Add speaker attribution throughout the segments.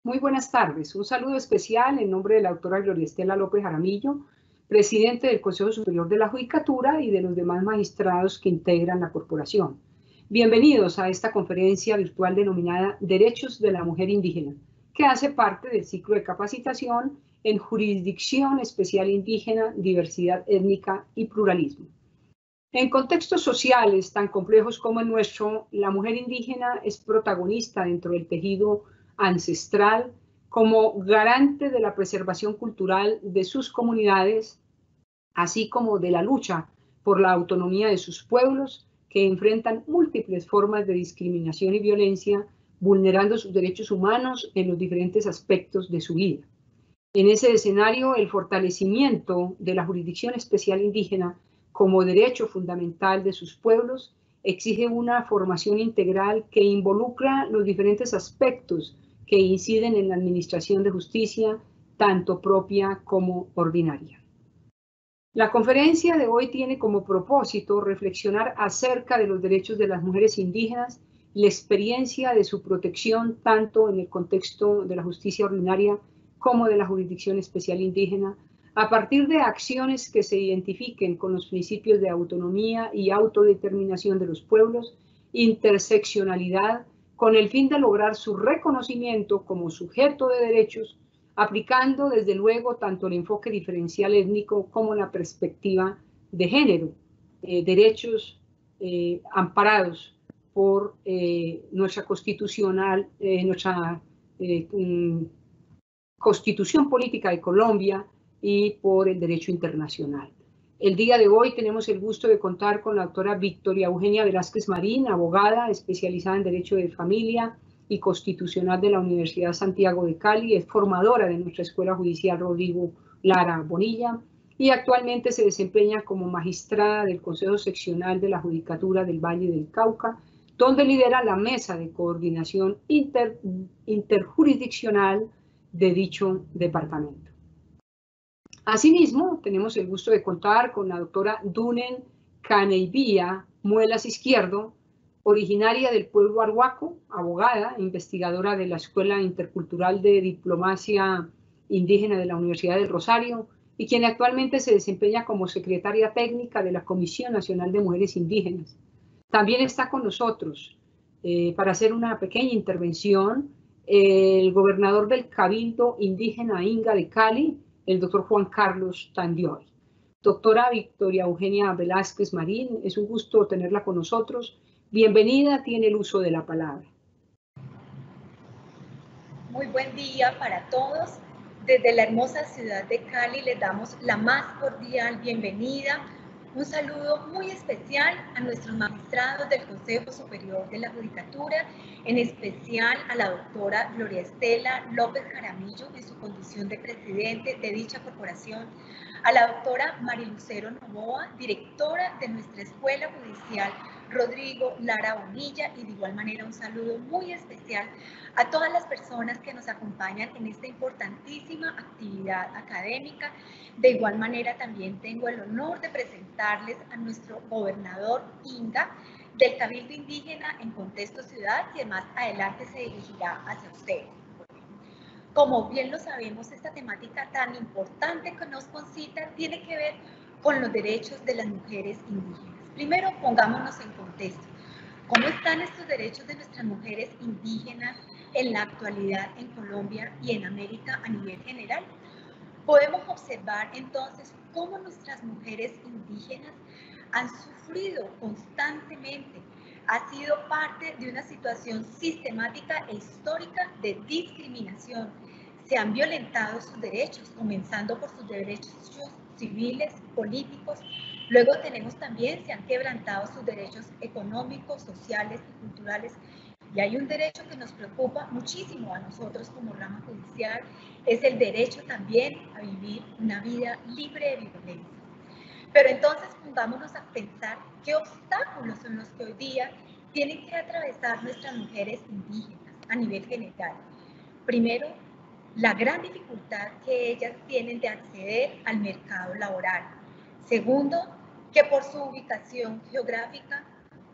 Speaker 1: Muy buenas tardes. Un saludo especial en nombre de la doctora Gloria Estela López Jaramillo, presidente del Consejo Superior de la Judicatura y de los demás magistrados que integran la corporación. Bienvenidos a esta conferencia virtual denominada Derechos de la Mujer Indígena, que hace parte del ciclo de capacitación en Jurisdicción Especial Indígena, Diversidad Étnica y Pluralismo. En contextos sociales tan complejos como el nuestro, la mujer indígena es protagonista dentro del tejido ancestral como garante de la preservación cultural de sus comunidades, así como de la lucha por la autonomía de sus pueblos que enfrentan múltiples formas de discriminación y violencia, vulnerando sus derechos humanos en los diferentes aspectos de su vida. En ese escenario, el fortalecimiento de la jurisdicción especial indígena como derecho fundamental de sus pueblos exige una formación integral que involucra los diferentes aspectos que inciden en la administración de justicia, tanto propia como ordinaria. La conferencia de hoy tiene como propósito reflexionar acerca de los derechos de las mujeres indígenas, la experiencia de su protección tanto en el contexto de la justicia ordinaria como de la jurisdicción especial indígena, a partir de acciones que se identifiquen con los principios de autonomía y autodeterminación de los pueblos, interseccionalidad, con el fin de lograr su reconocimiento como sujeto de derechos, aplicando desde luego tanto el enfoque diferencial étnico como la perspectiva de género, derechos amparados por nuestra Constitución Política de Colombia y por el derecho internacional. El día de hoy tenemos el gusto de contar con la doctora Victoria Eugenia Velázquez Marín, abogada especializada en Derecho de Familia y Constitucional de la Universidad Santiago de Cali, es formadora de nuestra Escuela Judicial Rodrigo Lara Bonilla y actualmente se desempeña como magistrada del Consejo Seccional de la Judicatura del Valle del Cauca, donde lidera la mesa de coordinación interjurisdiccional de dicho departamento. Asimismo, tenemos el gusto de contar con la doctora Dunen Caneivía Muelas Izquierdo, originaria del pueblo arhuaco, abogada, investigadora de la Escuela Intercultural de Diplomacia Indígena de la Universidad del Rosario y quien actualmente se desempeña como secretaria técnica de la Comisión Nacional de Mujeres Indígenas. También está con nosotros para hacer una pequeña intervención el gobernador del Cabildo Indígena Inga de Cali, el doctor Juan Carlos Tandioy. Doctora Victoria Eugenia Velázquez Marín, es un gusto tenerla con nosotros. Bienvenida, tiene el uso de la palabra.
Speaker 2: Muy buen día para todos. Desde la hermosa ciudad de Cali les damos la más cordial bienvenida. Un saludo muy especial a nuestros magistrados del Consejo Superior de la Judicatura, en especial a la doctora Gloria Estela López Jaramillo en su condición de presidente de dicha corporación, a la doctora Marilucero Novoa, directora de nuestra Escuela Judicial Rodrigo Lara Bonilla, y de igual manera un saludo muy especial a todas las personas que nos acompañan en esta importantísima actividad académica. De igual manera también tengo el honor de presentarles a nuestro gobernador Inga del Cabildo Indígena en Contexto Ciudad, que más adelante se dirigirá hacia ustedes. Como bien lo sabemos, esta temática tan importante que nos concita tiene que ver con los derechos de las mujeres indígenas. Primero, pongámonos en contexto. ¿Cómo están estos derechos de nuestras mujeres indígenas en la actualidad en Colombia y en América a nivel general? Podemos observar entonces cómo nuestras mujeres indígenas han sufrido constantemente, ha sido parte de una situación sistemática e histórica de discriminación. Se han violentado sus derechos, comenzando por sus derechos civiles, políticos. Luego tenemos también, se han quebrantado sus derechos económicos, sociales y culturales. Y hay un derecho que nos preocupa muchísimo a nosotros como rama judicial, es el derecho también a vivir una vida libre de violencia. Pero entonces pongámonos a pensar qué obstáculos son los que hoy día tienen que atravesar nuestras mujeres indígenas a nivel general. Primero, la gran dificultad que ellas tienen de acceder al mercado laboral. Segundo, que por su ubicación geográfica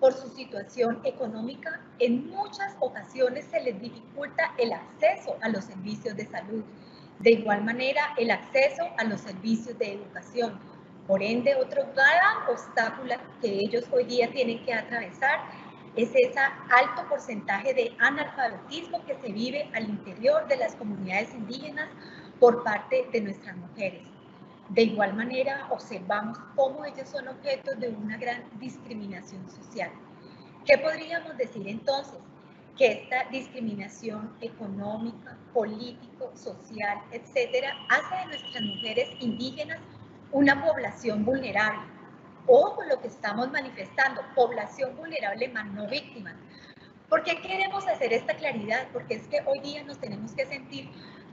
Speaker 2: por su situación económica, en muchas ocasiones se les dificulta el acceso a los servicios de salud. De igual manera, el acceso a los servicios de educación. Por ende, otro gran obstáculo que ellos hoy día tienen que atravesar es ese alto porcentaje de analfabetismo que se vive al interior de las comunidades indígenas por parte de nuestras mujeres. De igual manera, observamos cómo ellos son objetos de una gran discriminación social. ¿Qué podríamos decir entonces? Que esta discriminación económica, político, social, etcétera, hace de nuestras mujeres indígenas una población vulnerable. Ojo lo que estamos manifestando, población vulnerable más no víctimas. ¿Por qué queremos hacer esta claridad? Porque es que hoy día nos tenemos que sentir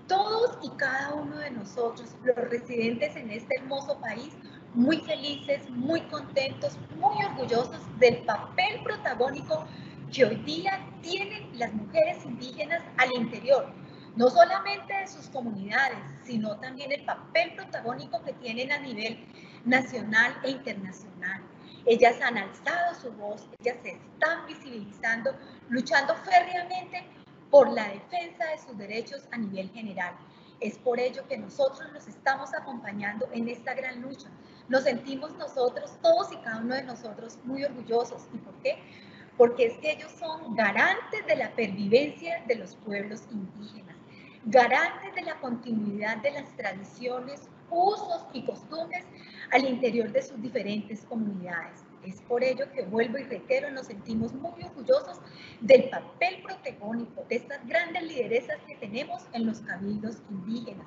Speaker 2: todos y cada uno de nosotros, los residentes en este hermoso país, muy felices, muy contentos, muy orgullosos del papel protagónico que hoy día tienen las mujeres indígenas al interior, no solamente de sus comunidades, sino también el papel protagónico que tienen a nivel nacional e internacional. Ellas han alzado su voz, ellas se están visibilizando, luchando férreamente por la defensa de sus derechos a nivel general. Es por ello que nosotros los estamos acompañando en esta gran lucha. Nos sentimos nosotros, todos y cada uno de nosotros, muy orgullosos. ¿Y por qué? Porque es que ellos son garantes de la pervivencia de los pueblos indígenas, garantes de la continuidad de las tradiciones, usos y costumbres al interior de sus diferentes comunidades. Es por ello que, vuelvo y reitero, nos sentimos muy orgullosos del papel protagónico, de estas grandes lideresas que tenemos en los cabildos indígenas.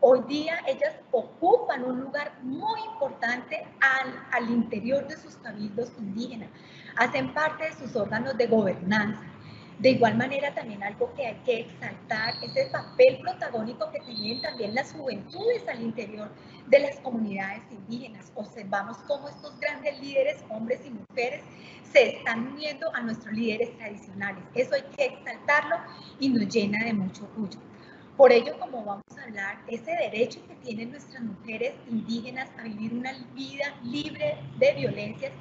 Speaker 2: Hoy día ellas ocupan un lugar muy importante al interior de sus cabildos indígenas, hacen parte de sus órganos de gobernanza. De igual manera, también algo que hay que exaltar es el papel protagónico que tienen también las juventudes al interior de las comunidades indígenas. Observamos cómo estos grandes líderes, hombres y mujeres, se están uniendo a nuestros líderes tradicionales. Eso hay que exaltarlo y nos llena de mucho orgullo. Por ello, como vamos a hablar, ese derecho que tienen nuestras mujeres indígenas a vivir una vida libre de violencias,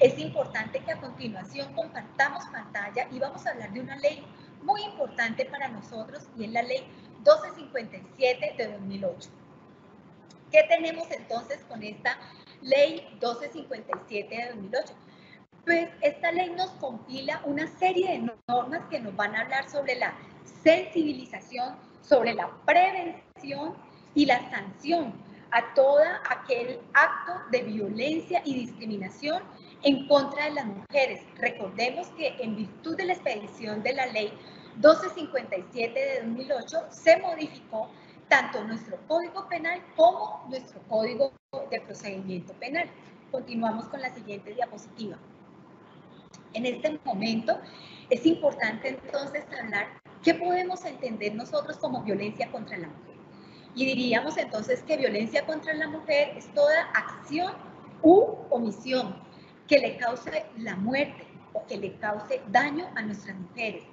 Speaker 2: es importante que a continuación compartamos pantalla y vamos a hablar de una ley muy importante para nosotros y es la ley 1257 de 2008. ¿Qué tenemos entonces con esta ley 1257 de 2008? Pues esta ley nos compila una serie de normas que nos van a hablar sobre la sensibilización, sobre la prevención y la sanción a todo aquel acto de violencia y discriminación en contra de las mujeres. Recordemos que en virtud de la expedición de la ley 1257 de 2008 se modificó tanto nuestro Código Penal como nuestro Código de Procedimiento Penal. Continuamos con la siguiente diapositiva. En este momento es importante entonces hablar qué podemos entender nosotros como violencia contra la mujer. Y diríamos entonces que violencia contra la mujer es toda acción u omisión que le cause la muerte o que le cause daño a nuestras mujeres.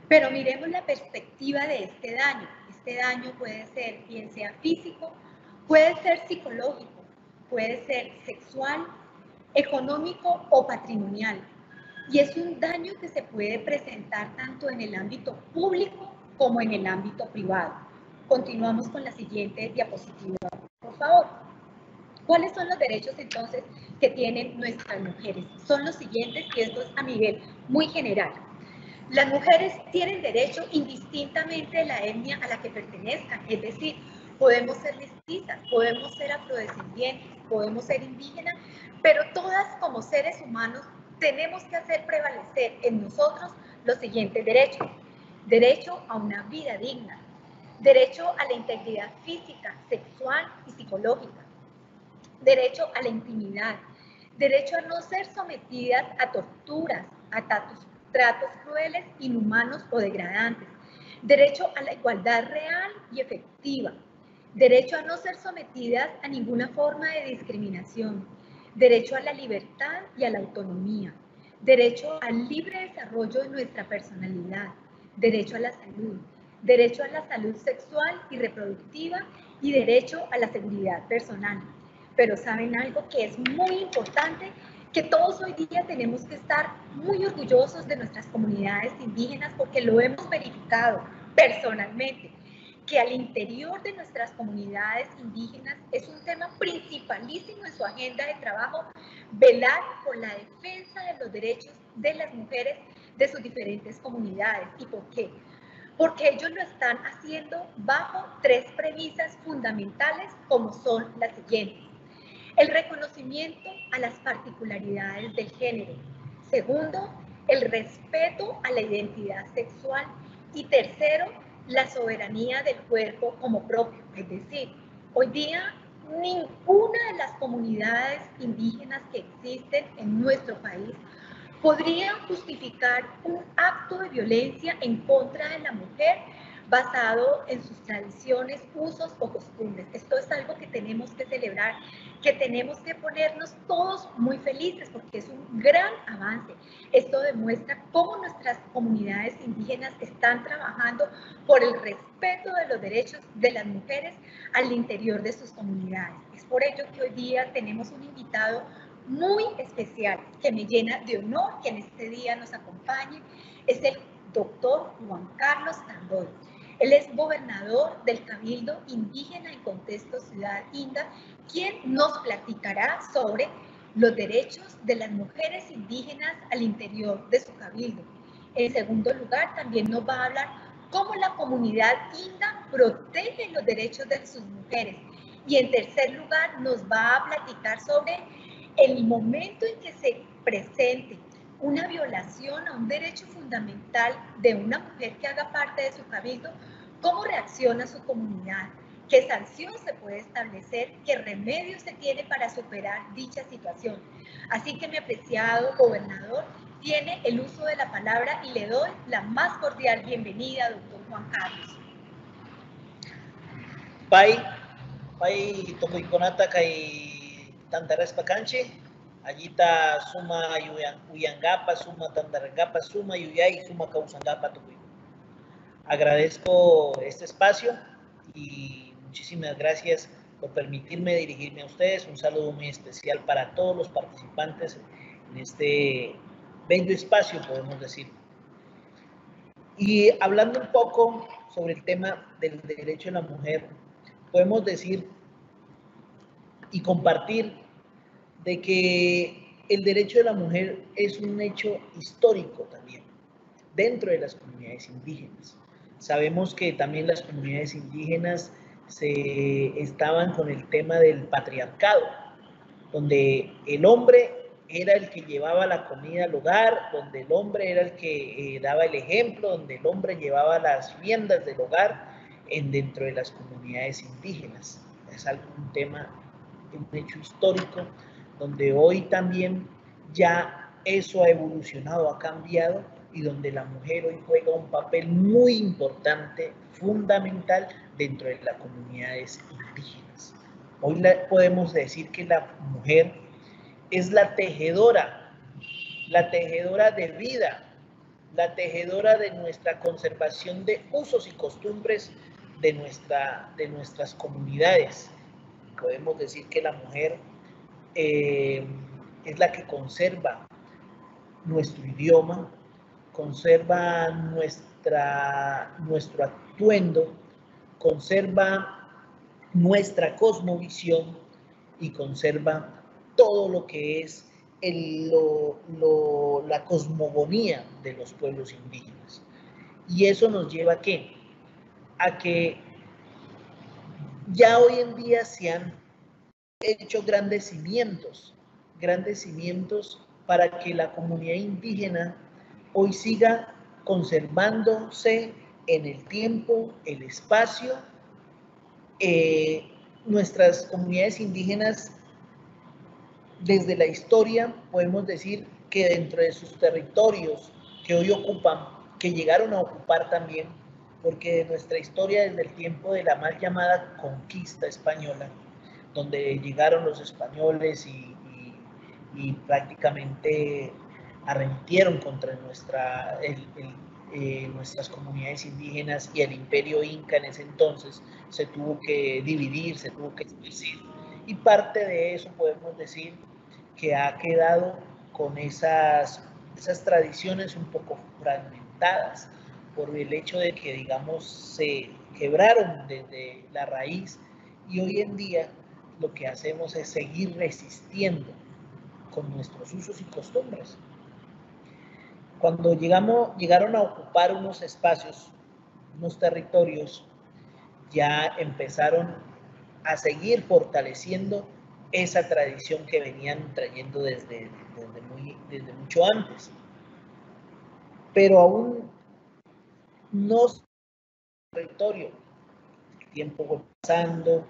Speaker 2: Pero miremos la perspectiva de este daño. Este daño puede ser, bien sea físico, puede ser psicológico, puede ser sexual, económico o patrimonial. Y es un daño que se puede presentar tanto en el ámbito público como en el ámbito privado. Continuamos con la siguiente diapositiva, por favor. ¿Cuáles son los derechos entonces que tienen nuestras mujeres? Son los siguientes y esto es a nivel muy general. Las mujeres tienen derecho indistintamente de la etnia a la que pertenezcan, es decir, podemos ser mestizas, podemos ser afrodescendientes, podemos ser indígenas, pero todas como seres humanos tenemos que hacer prevalecer en nosotros los siguientes derechos. Derecho a una vida digna, derecho a la integridad física, sexual y psicológica, derecho a la intimidad, derecho a no ser sometidas a torturas, a tratos crueles, inhumanos o degradantes, derecho a la igualdad real y efectiva, derecho a no ser sometidas a ninguna forma de discriminación, derecho a la libertad y a la autonomía, derecho al libre desarrollo de nuestra personalidad, derecho a la salud sexual y reproductiva y derecho a la seguridad personal. Pero ¿saben algo que es muy importante? que todos hoy día tenemos que estar muy orgullosos de nuestras comunidades indígenas porque lo hemos verificado personalmente, que al interior de nuestras comunidades indígenas es un tema principalísimo en su agenda de trabajo, velar por la defensa de los derechos de las mujeres de sus diferentes comunidades. ¿Y por qué? Porque ellos lo están haciendo bajo 3 premisas fundamentales, como son las siguientes. El reconocimiento a las particularidades del género. Segundo, el respeto a la identidad sexual. Y tercero, la soberanía del cuerpo como propio. Es decir, hoy día ninguna de las comunidades indígenas que existen en nuestro país podría justificar un acto de violencia en contra de la mujer basado en sus tradiciones, usos o costumbres. Esto es algo que tenemos que celebrar, que tenemos que ponernos todos muy felices porque es un gran avance. Esto demuestra cómo nuestras comunidades indígenas están trabajando por el respeto de los derechos de las mujeres al interior de sus comunidades. Es por ello que hoy día tenemos un invitado muy especial que me llena de honor que en este día nos acompañe. Es el doctor Juan Carlos Tandoy. Él es gobernador del Cabildo Indígena en Contexto Ciudad Inda, quien nos platicará sobre los derechos de las mujeres indígenas al interior de su cabildo. En segundo lugar, también nos va a hablar cómo la comunidad Inda protege los derechos de sus mujeres. Y en tercer lugar, nos va a platicar sobre el momento en que se presente una violación a un derecho fundamental de una mujer que haga parte de su cabildo, cómo reacciona su comunidad, qué sanción se puede establecer, qué remedio se tiene para superar dicha situación. Así que mi apreciado gobernador tiene el uso de la palabra y le doy la más cordial bienvenida, doctor Juan Carlos.
Speaker 3: Pai tokuikonata kai tantarespa canche, allita suma uyangapa, suma tandarangapa, suma yuyay, suma causangapa tukui. Agradezco este espacio y muchísimas gracias por permitirme dirigirme a ustedes. Un saludo muy especial para todos los participantes en este bello espacio, podemos decir. Y hablando un poco sobre el tema del derecho de la mujer, podemos decir y compartir de que el derecho de la mujer es un hecho histórico también dentro de las comunidades indígenas. Sabemos que también las comunidades indígenas estaban con el tema del patriarcado, donde el hombre era el que llevaba la comida al hogar, donde el hombre era el que daba el ejemplo, donde el hombre llevaba las riendas del hogar dentro de las comunidades indígenas. Es un tema, un hecho histórico, donde hoy también ya eso ha evolucionado, ha cambiado, y donde la mujer hoy juega un papel muy importante, fundamental dentro de las comunidades indígenas. Hoy podemos decir que la mujer es la tejedora de vida, la tejedora de nuestra conservación de usos y costumbres de nuestras comunidades. Podemos decir que la mujer es la que conserva nuestro idioma, conserva nuestro atuendo, conserva nuestra cosmovisión y conserva todo lo que es la cosmogonía de los pueblos indígenas. Y eso nos lleva ¿a qué? A que ya hoy en día se han hecho grandes cimientos para que la comunidad indígena hoy siga conservándose en el tiempo, el espacio. Nuestras comunidades indígenas, desde la historia, podemos decir que dentro de sus territorios que hoy ocupan, que llegaron a ocupar también, porque de nuestra historia desde el tiempo de la mal llamada conquista española, donde llegaron los españoles y prácticamente arremetieron contra nuestras comunidades indígenas, y el imperio inca en ese entonces se tuvo que dividir, se tuvo que esparcir, y parte de eso podemos decir que ha quedado con esas tradiciones un poco fragmentadas por el hecho de que, digamos, se quebraron desde la raíz, y hoy en día lo que hacemos es seguir resistiendo con nuestros usos y costumbres. Cuando llegaron a ocupar unos espacios, unos territorios, ya empezaron a seguir fortaleciendo esa tradición que venían trayendo desde mucho antes. Pero aún no es territorio. El tiempo fue pasando,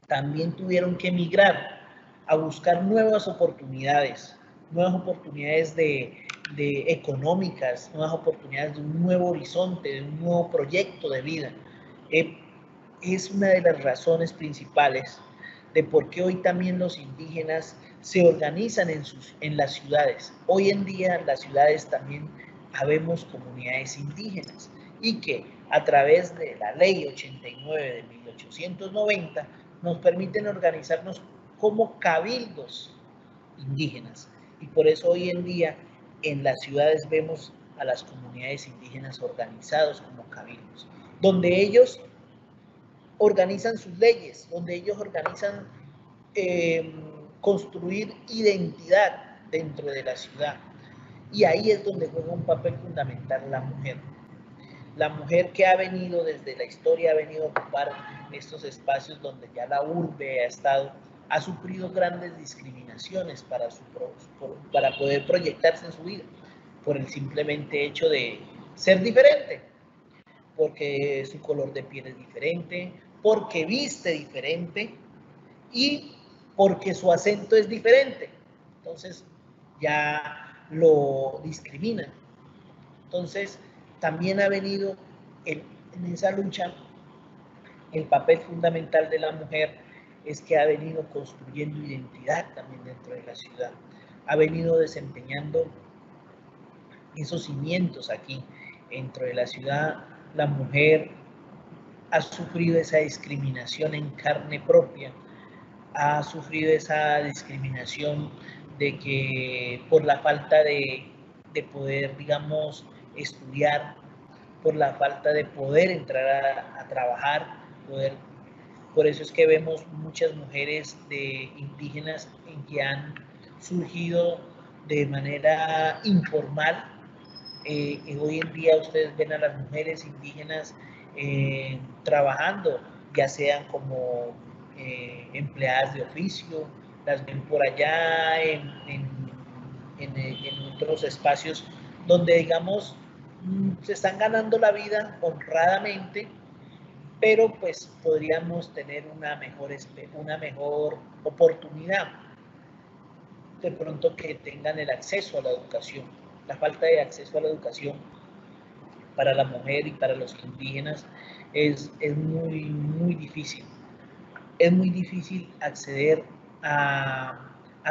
Speaker 3: también tuvieron que emigrar a buscar nuevas oportunidades de económicas, nuevas oportunidades de un nuevo horizonte, de un nuevo proyecto de vida. Es una de las razones principales de por qué hoy también los indígenas se organizan en las ciudades. Hoy en día en las ciudades también habemos comunidades indígenas, y que a través de la Ley 89 de 1890 nos permiten organizarnos como cabildos indígenas. Y por eso hoy en día en las ciudades vemos a las comunidades indígenas organizados como cabildos, donde ellos organizan sus leyes, donde ellos organizan construir identidad dentro de la ciudad. Y ahí es donde juega un papel fundamental la mujer. La mujer que ha venido desde la historia, ha venido a ocupar estos espacios donde ya la urbe ha sufrido grandes discriminaciones para poder proyectarse en su vida, por el simplemente hecho de ser diferente, porque su color de piel es diferente, porque viste diferente y porque su acento es diferente. Entonces ya lo discriminan. Entonces también ha venido en esa lucha el papel fundamental de la mujer, es que ha venido construyendo identidad también dentro de la ciudad, ha venido desempeñando esos cimientos aquí dentro de la ciudad. La mujer ha sufrido esa discriminación en carne propia, ha sufrido esa discriminación de que por la falta de poder, digamos, estudiar, por la falta de poder entrar a trabajar, por eso es que vemos muchas mujeres indígenas en que han surgido de manera informal. Hoy en día ustedes ven a las mujeres indígenas trabajando, ya sean como empleadas de oficio, las ven por allá en otros espacios donde, digamos, se están ganando la vida honradamente, pero pues podríamos tener una mejor oportunidad de pronto que tengan el acceso a la educación. La falta de acceso a la educación para la mujer y para los indígenas es muy difícil. Es muy difícil acceder a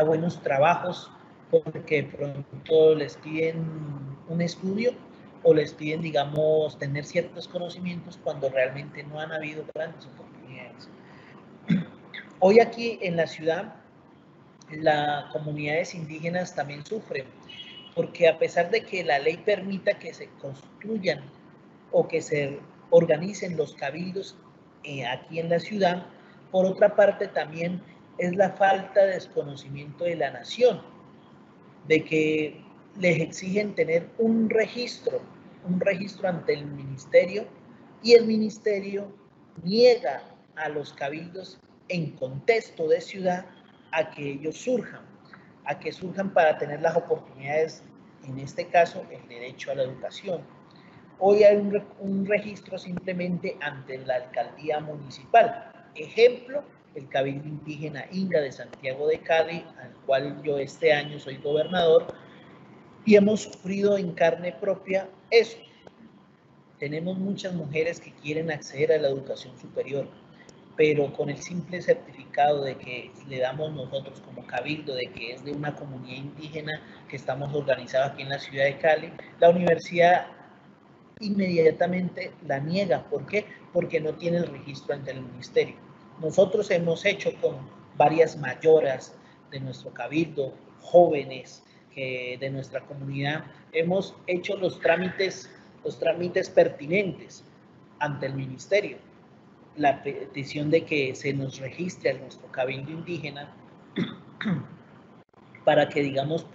Speaker 3: buenos trabajos, porque de pronto les piden un estudio o les piden, digamos, tener ciertos conocimientos cuando realmente no han habido grandes oportunidades. Hoy aquí en la ciudad, las comunidades indígenas también sufren, porque a pesar de que la ley permita que se construyan o que se organicen los cabildos aquí en la ciudad, por otra parte también es la falta de desconocimiento de la nación, de que les exigen tener un registro ante el ministerio, y el ministerio niega a los cabildos en contexto de ciudad a que ellos surjan para tener las oportunidades, en este caso el derecho a la educación. Hoy hay un registro simplemente ante la alcaldía municipal. Ejemplo, el Cabildo Indígena Inga de Santiago de Cali, al cual yo este año soy gobernador, y hemos sufrido en carne propia eso. Tenemos muchas mujeres que quieren acceder a la educación superior, pero con el simple certificado de que le damos nosotros como cabildo, de que es de una comunidad indígena que estamos organizados aquí en la ciudad de Cali, la universidad inmediatamente la niega. ¿Por qué? Porque no tiene el registro ante el ministerio. Nosotros hemos hecho con varias mayoras, nuestro cabildo, jóvenes de nuestra comunidad, hemos hecho los trámites pertinentes ante el ministerio. La petición de que se nos registre a nuestro cabildo indígena para que, digamos,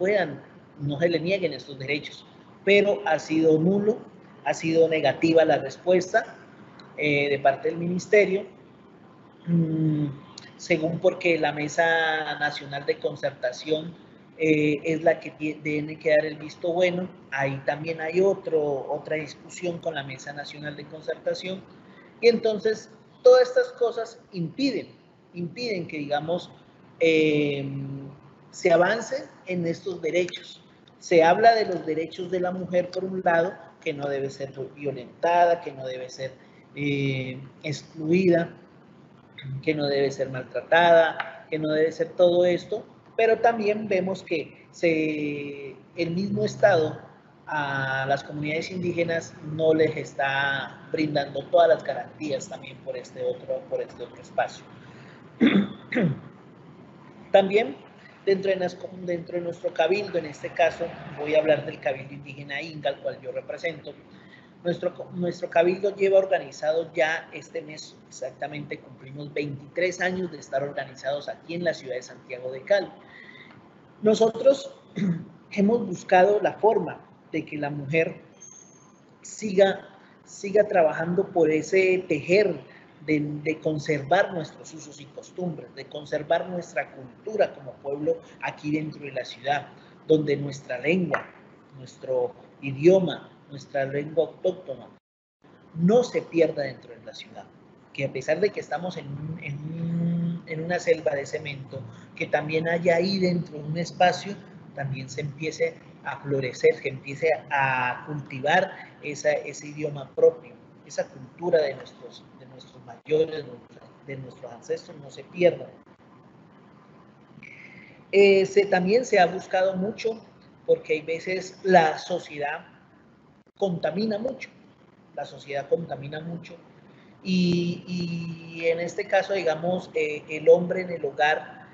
Speaker 3: no se le nieguen estos derechos, pero ha sido nulo, ha sido negativa la respuesta de parte del ministerio, según porque la Mesa Nacional de Concertación es la que tiene que dar el visto bueno. Ahí también hay otra discusión con la Mesa Nacional de Concertación, y entonces todas estas cosas impiden que, digamos, se avance en estos derechos. Se habla de los derechos de la mujer por un lado, que no debe ser violentada, que no debe ser excluida, que no debe ser maltratada, que no debe ser todo esto, pero también vemos que el mismo Estado a las comunidades indígenas no les está brindando todas las garantías también por este otro espacio. También dentro de nuestro cabildo, en este caso voy a hablar del cabildo indígena Inga, al cual yo represento. Nuestro cabildo lleva organizado ya este mes, exactamente cumplimos 23 años de estar organizados aquí en la ciudad de Santiago de Cali. Nosotros hemos buscado la forma de que la mujer siga trabajando por ese tejer de conservar nuestros usos y costumbres, de conservar nuestra cultura como pueblo aquí dentro de la ciudad, donde nuestra lengua, nuestro idioma, nuestra lengua autóctona no se pierda dentro de la ciudad, que a pesar de que estamos en una selva de cemento, que también haya ahí dentro un espacio, también se empiece a florecer, que empiece a cultivar ese idioma propio, esa cultura de nuestros mayores, de nuestros ancestros, no se pierda. También se ha buscado mucho, porque hay veces la sociedad contamina mucho, y en este caso, digamos, el hombre en el hogar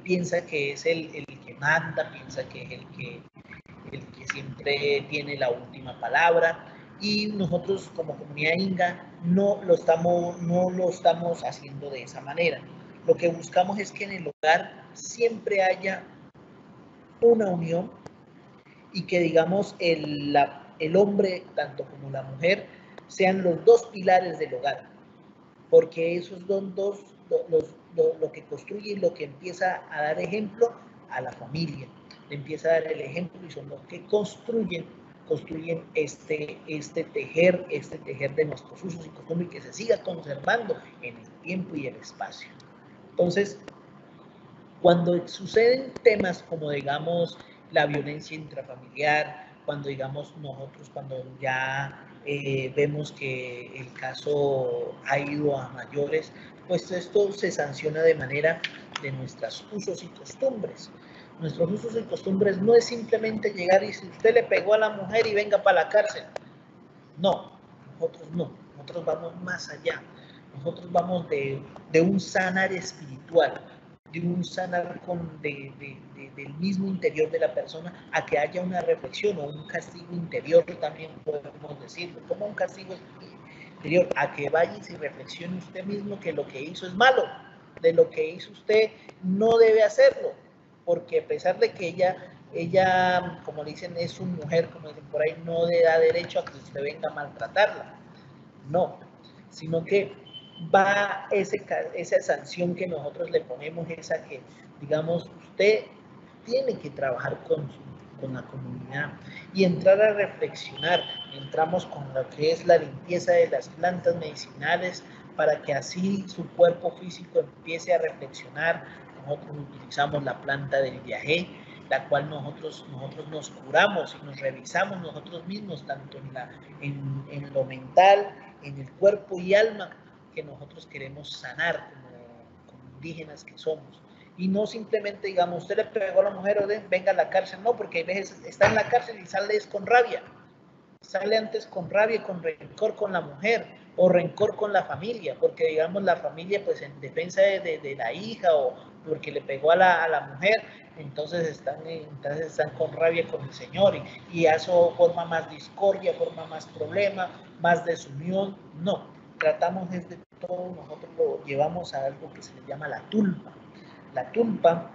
Speaker 3: piensa que es el que manda, piensa que es el que siempre tiene la última palabra, y nosotros como comunidad inga no lo estamos haciendo de esa manera. Lo que buscamos es que en el hogar siempre haya una unión, y que, digamos, el hombre, tanto como la mujer, sean los dos pilares del hogar, porque esos son lo que construye y lo que empieza a dar ejemplo a la familia, le empieza a dar el ejemplo, y son los que construyen este tejer de nuestros usos y costumbres, y que se siga conservando en el tiempo y el espacio. Entonces, cuando suceden temas como, digamos, la violencia intrafamiliar, cuando, digamos, cuando ya vemos que el caso ha ido a mayores, pues esto se sanciona de manera de nuestros usos y costumbres. Nuestros usos y costumbres no es simplemente llegar y decir, usted le pegó a la mujer y venga para la cárcel. No, nosotros vamos más allá. Nosotros vamos de un sanar espiritual, de un sanar del mismo interior de la persona, a que haya una reflexión o un castigo interior, también podemos decirlo, como un castigo interior, a que vaya y se reflexione usted mismo que lo que hizo es malo, de lo que hizo usted no debe hacerlo, porque a pesar de que ella, como le dicen, es su mujer, como dicen por ahí, no le da derecho a que usted venga a maltratarla, no, sino que va esa sanción que nosotros le ponemos, esa que, digamos, usted tiene que trabajar con la comunidad y entrar a reflexionar. Entramos con lo que es la limpieza de las plantas medicinales, para que así su cuerpo físico empiece a reflexionar. Nosotros utilizamos la planta del viajé, la cual nosotros nos curamos y nos revisamos nosotros mismos, tanto en lo mental, en el cuerpo y alma, que nosotros queremos sanar como indígenas que somos. Y no simplemente, digamos, usted le pegó a la mujer, venga a la cárcel, no, porque a veces está en la cárcel y sale con rabia. Sale antes con rabia, con rencor con la mujer, o rencor con la familia, porque, digamos, la familia, pues en defensa de la hija porque le pegó a la mujer, entonces están con rabia con el Señor y eso forma más discordia, forma más problema, más desunión. No, tratamos desde todo, nosotros lo llevamos a algo que se le llama la tulpa. La tulpa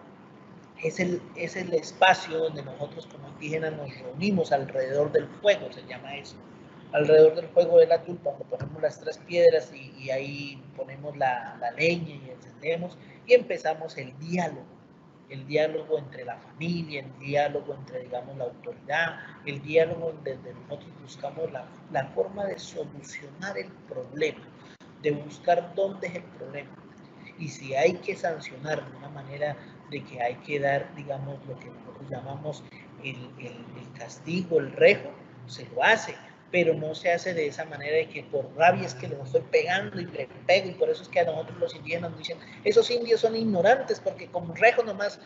Speaker 3: es el espacio donde nosotros como indígenas nos reunimos alrededor del fuego, se llama eso. Alrededor del fuego de la tulpa, donde ponemos las 3 piedras y ahí ponemos la leña y encendemos y empezamos el diálogo entre la familia, el diálogo entre, digamos, la autoridad, el diálogo donde nosotros buscamos la forma de solucionar el problema, de buscar dónde es el problema. Y si hay que sancionar de una manera de que hay que dar, digamos, lo que nosotros llamamos el castigo, el rejo, se lo hace, pero no se hace de esa manera de que por rabia es que le estoy pegando y le pego, y por eso es que a nosotros los indígenas nos dicen, esos indios son ignorantes, porque con rejo nomás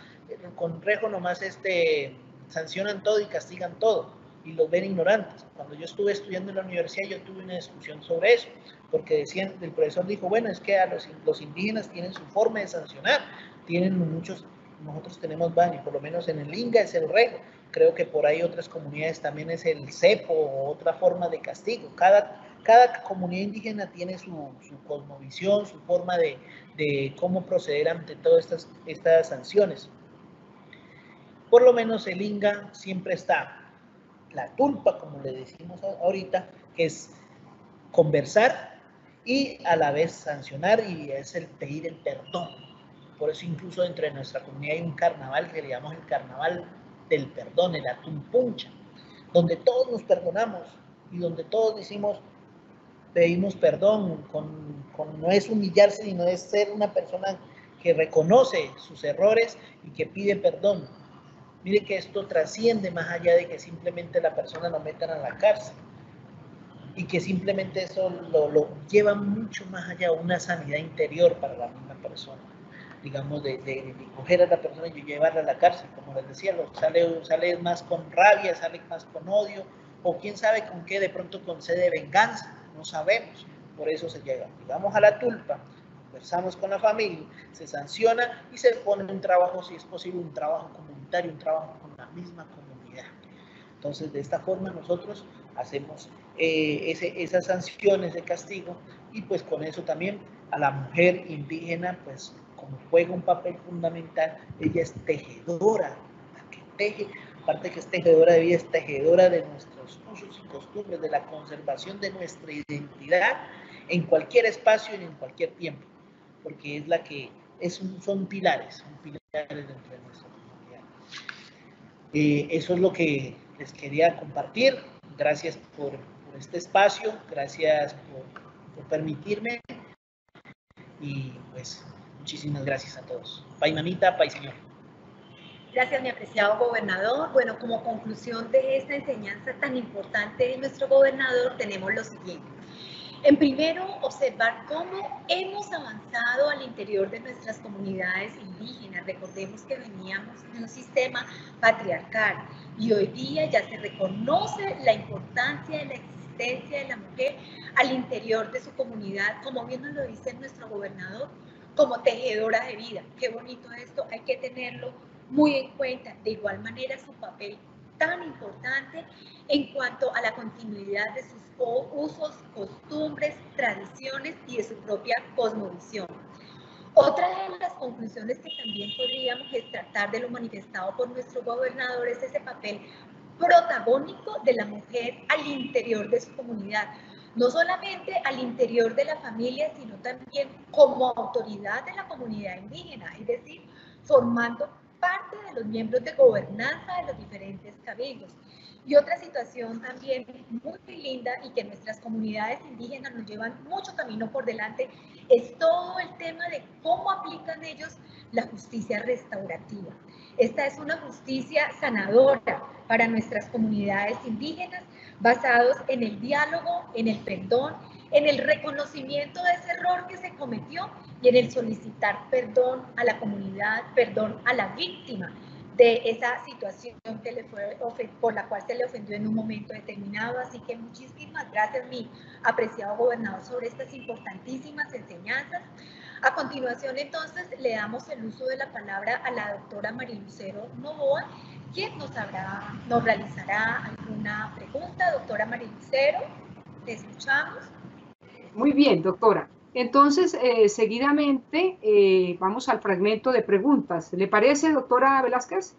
Speaker 3: sancionan todo y castigan todo, y los ven ignorantes. Cuando yo estuve estudiando en la universidad, yo tuve una discusión sobre eso, porque decían, el profesor dijo, bueno, es que los indígenas tienen su forma de sancionar, tienen muchos, nosotros tenemos varios, por lo menos en el Inga es el rejo, creo que por ahí otras comunidades también es el cepo o otra forma de castigo. Cada comunidad indígena tiene su cosmovisión, su forma de cómo proceder ante todas estas sanciones. Por lo menos el Inga siempre está la tulpa, como le decimos ahorita, que es conversar y a la vez sancionar, y es el pedir el perdón. Por eso incluso dentro de nuestra comunidad hay un carnaval que le llamamos el carnaval del perdón, el Atumpuncha, donde todos nos perdonamos y donde todos pedimos perdón, no es humillarse, sino es ser una persona que reconoce sus errores y que pide perdón. Mire que esto trasciende más allá de que simplemente la persona lo metan a la cárcel, y que simplemente eso lo lleva mucho más allá, una sanidad interior para la misma persona, digamos, de coger a la persona y llevarla a la cárcel, como les decía, sale más con rabia, sale más con odio, o quién sabe con qué, de pronto con sed de venganza, no sabemos, por eso se llega, digamos, a la tulpa, conversamos con la familia, se sanciona y se pone un trabajo, si es posible, un trabajo comunitario, un trabajo con la misma comunidad. Entonces, de esta forma nosotros hacemos esas sanciones de castigo, y pues con eso también a la mujer indígena, pues como juega un papel fundamental, ella es tejedora, la que teje, aparte que es tejedora de vida, es tejedora de nuestros usos y costumbres, de la conservación de nuestra identidad en cualquier espacio y en cualquier tiempo, porque es la que son pilares dentro de nuestra comunidad. Eso es lo que les quería compartir. Gracias por este espacio, gracias por permitirme, y pues muchísimas gracias a todos. Pay mamita, pay señor.
Speaker 2: Gracias, mi apreciado gobernador. Bueno, como conclusión de esta enseñanza tan importante de nuestro gobernador, tenemos lo siguiente. En primero, observar cómo hemos avanzado al interior de nuestras comunidades indígenas. Recordemos que veníamos de un sistema patriarcal y hoy día ya se reconoce la importancia de la existencia de la mujer al interior de su comunidad, como bien nos lo dice nuestro gobernador, como tejedora de vida. Qué bonito esto, hay que tenerlo muy en cuenta. De igual manera, su papel tan importante en cuanto a la continuidad de sus usos, costumbres, tradiciones y de su propia cosmovisión. Otra de las conclusiones que también podríamos tratar de lo manifestado por nuestro gobernador es ese papel protagónico de la mujer al interior de su comunidad, no solamente al interior de la familia, sino también como autoridad de la comunidad indígena, es decir, formando parte de los miembros de gobernanza de los diferentes cabildos. Y otra situación también muy linda y que nuestras comunidades indígenas nos llevan mucho camino por delante es todo el tema de cómo aplican ellos la justicia restaurativa. Esta es una justicia sanadora para nuestras comunidades indígenas, basados en el diálogo, en el perdón, en el reconocimiento de ese error que se cometió y en el solicitar perdón a la comunidad, perdón a la víctima de esa situación por la cual se le ofendió en un momento determinado. Así que muchísimas gracias, mi apreciado gobernador, sobre estas importantísimas enseñanzas. A continuación, entonces, le damos el uso de la palabra a la doctora Marilucero Novoa, quien nos realizará alguna pregunta. Doctora Marilucero, te escuchamos.
Speaker 1: Muy bien, doctora. Entonces, seguidamente vamos al fragmento de preguntas. ¿Le parece, doctora Velázquez?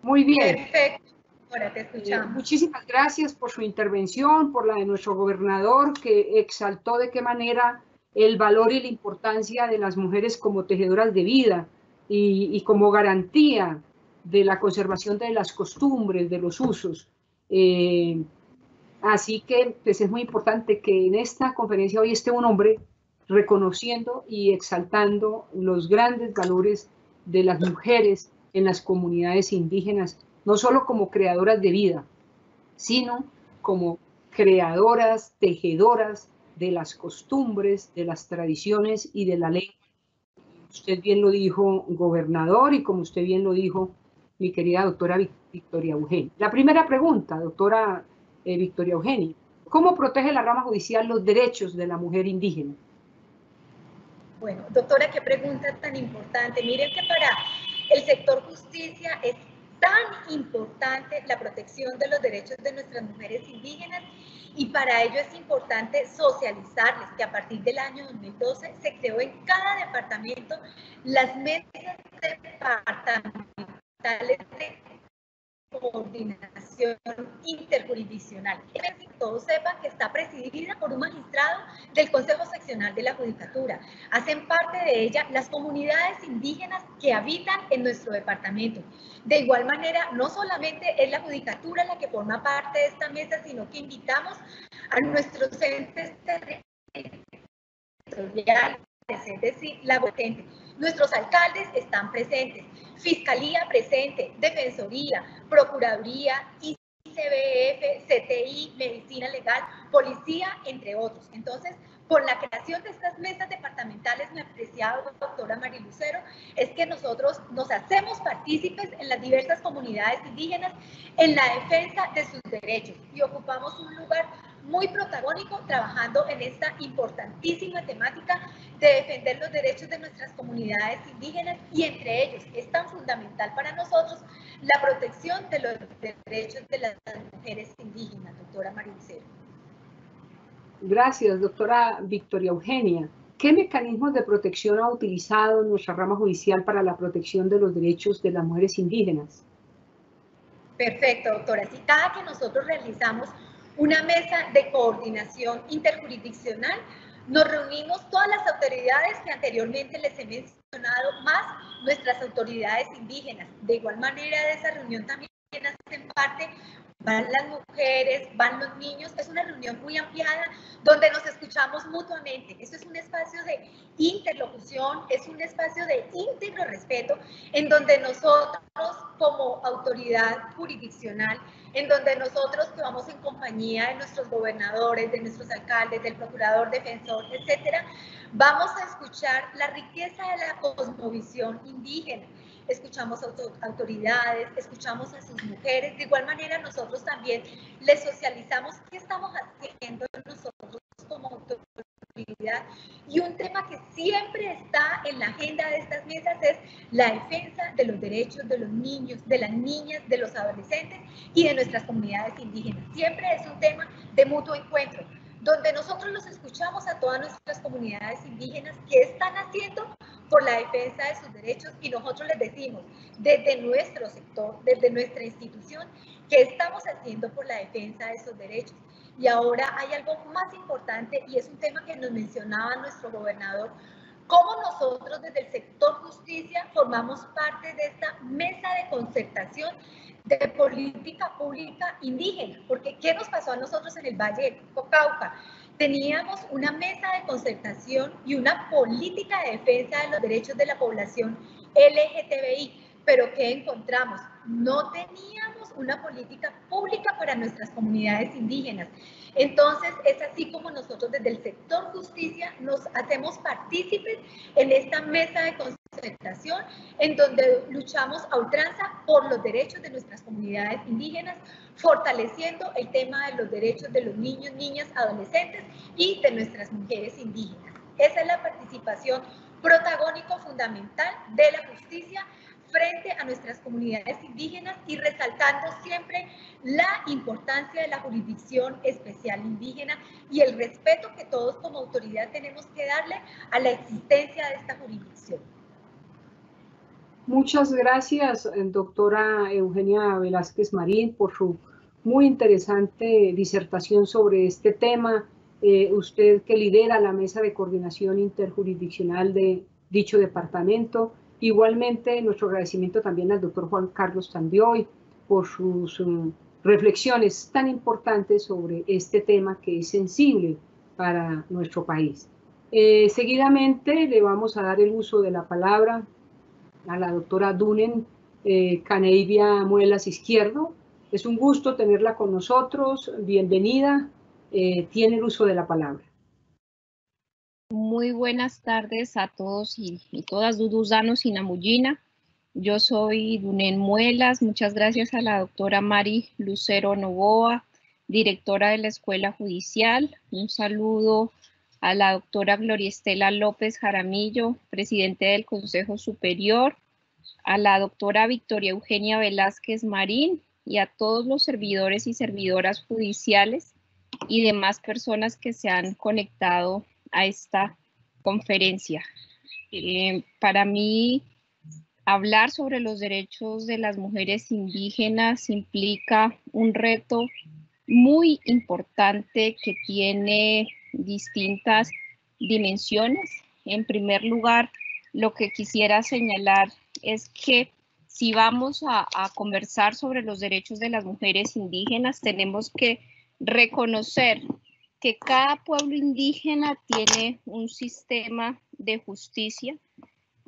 Speaker 1: Muy bien.
Speaker 2: Perfecto, doctora, te escuchamos.
Speaker 1: Muchísimas gracias por su intervención, por la de nuestro gobernador, que exaltó de qué manera el valor y la importancia de las mujeres como tejedoras de vida y como garantía de la conservación de las costumbres, de los usos. Así que pues, es muy importante que en esta conferencia hoy esté un hombre reconociendo y exaltando los grandes valores de las mujeres en las comunidades indígenas, no solo como creadoras de vida, sino como creadoras, tejedoras de las costumbres, de las tradiciones y de la lengua. Usted bien lo dijo, gobernador, y como usted bien lo dijo, mi querida doctora Victoria Eugenia. La primera pregunta, doctora Victoria Eugenia, ¿cómo protege la rama judicial los derechos de la mujer indígena?
Speaker 2: Bueno, doctora, qué pregunta tan importante. Miren que para el sector justicia es tan importante la protección de los derechos de nuestras mujeres indígenas, y para ello es importante socializarles que a partir del año 2012 se creó en cada departamento las mesas departamentales de coordinación interjurisdiccional. Que todos sepan que está presidida por un magistrado del Consejo Seccional de la Judicatura. Hacen parte de ella las comunidades indígenas que habitan en nuestro departamento. De igual manera, no solamente es la Judicatura la que forma parte de esta mesa, sino que invitamos a nuestros entes territoriales, es decir, la potente. Nuestros alcaldes están presentes, Fiscalía presente, Defensoría, Procuraduría, ICBF, CTI, Medicina Legal, Policía, entre otros. Entonces, con la creación de estas mesas departamentales, mi apreciada doctora Marilucero, es que nosotros nos hacemos partícipes en las diversas comunidades indígenas en la defensa de sus derechos y ocupamos un lugar muy protagónico trabajando en esta importantísima temática de defender los derechos de nuestras comunidades indígenas, y entre ellos es tan fundamental para nosotros la protección de los derechos de las mujeres indígenas, doctora Marilucero.
Speaker 1: Gracias, doctora Victoria Eugenia. ¿Qué mecanismos de protección ha utilizado nuestra rama judicial para la protección de los derechos de las mujeres indígenas?
Speaker 2: Perfecto, doctora. Si cada que nosotros realizamos una mesa de coordinación interjurisdiccional, nos reunimos todas las autoridades que anteriormente les he mencionado, más nuestras autoridades indígenas. De igual manera, de esa reunión también hacen parte, van las mujeres, van los niños. Es una reunión muy ampliada donde nos escuchamos mutuamente. Esto es un espacio de interlocución, es un espacio de íntegro respeto, en donde nosotros como autoridad jurisdiccional, en donde nosotros que vamos en compañía de nuestros gobernadores, de nuestros alcaldes, del procurador, defensor, etcétera, vamos a escuchar la riqueza de la cosmovisión indígena. Escuchamos a autoridades, escuchamos a sus mujeres. De igual manera, nosotros también les socializamos qué estamos haciendo nosotros como autoridad. Y un tema que siempre está en la agenda de estas mesas es la defensa de los derechos de los niños, de las niñas, de los adolescentes y de nuestras comunidades indígenas. Siempre es un tema de mutuo encuentro, donde nosotros los escuchamos a todas nuestras comunidades indígenas que están haciendo por la defensa de sus derechos, y nosotros les decimos desde nuestro sector, desde nuestra institución, que estamos haciendo por la defensa de esos derechos. Y ahora hay algo más importante, y es un tema que nos mencionaba nuestro gobernador, cómo nosotros desde el sector justicia formamos parte de esta mesa de concertación de política pública indígena, porque ¿qué nos pasó a nosotros en el Valle del Cauca? Teníamos una mesa de concertación y una política de defensa de los derechos de la población LGTBI, pero ¿qué encontramos? No teníamos una política pública para nuestras comunidades indígenas. Entonces, es así como nosotros desde el sector justicia nos hacemos partícipes en esta mesa de concertación concentración en donde luchamos a ultranza por los derechos de nuestras comunidades indígenas, fortaleciendo el tema de los derechos de los niños, niñas, adolescentes y de nuestras mujeres indígenas. Esa es la participación protagónico fundamental de la justicia frente a nuestras comunidades indígenas y resaltando siempre la importancia de la jurisdicción especial indígena y el respeto que todos como autoridad tenemos que darle a la existencia de esta jurisdicción.
Speaker 1: Muchas gracias, doctora Eugenia Velázquez Marín, por su muy interesante disertación sobre este tema. Usted que lidera la mesa de coordinación interjurisdiccional de dicho departamento. Igualmente, nuestro agradecimiento también al doctor Juan Carlos Tandioy por sus reflexiones tan importantes sobre este tema que es sensible para nuestro país. Seguidamente le vamos a dar el uso de la palabra a la doctora Dunen Caneivia Muelas Izquierdo. Es un gusto tenerla con nosotros. Bienvenida. Tiene el uso de la palabra.
Speaker 4: Muy buenas tardes a todos y todas duduzanos y namuyina. Yo soy Dunen Muelas. Muchas gracias a la doctora Mari Lucero Novoa, directora de la Escuela Judicial. Un saludo a la doctora Gloria Estela López Jaramillo, presidente del Consejo Superior, a la doctora Victoria Eugenia Velázquez Marín y a todos los servidores y servidoras judiciales y demás personas que se han conectado a esta conferencia. Para mí, hablar sobre los derechos de las mujeres indígenas implica un reto muy importante que tiene distintas dimensiones. En primer lugar, lo que quisiera señalar es que si vamos a conversar sobre los derechos de las mujeres indígenas, tenemos que reconocer que cada pueblo indígena tiene un sistema de justicia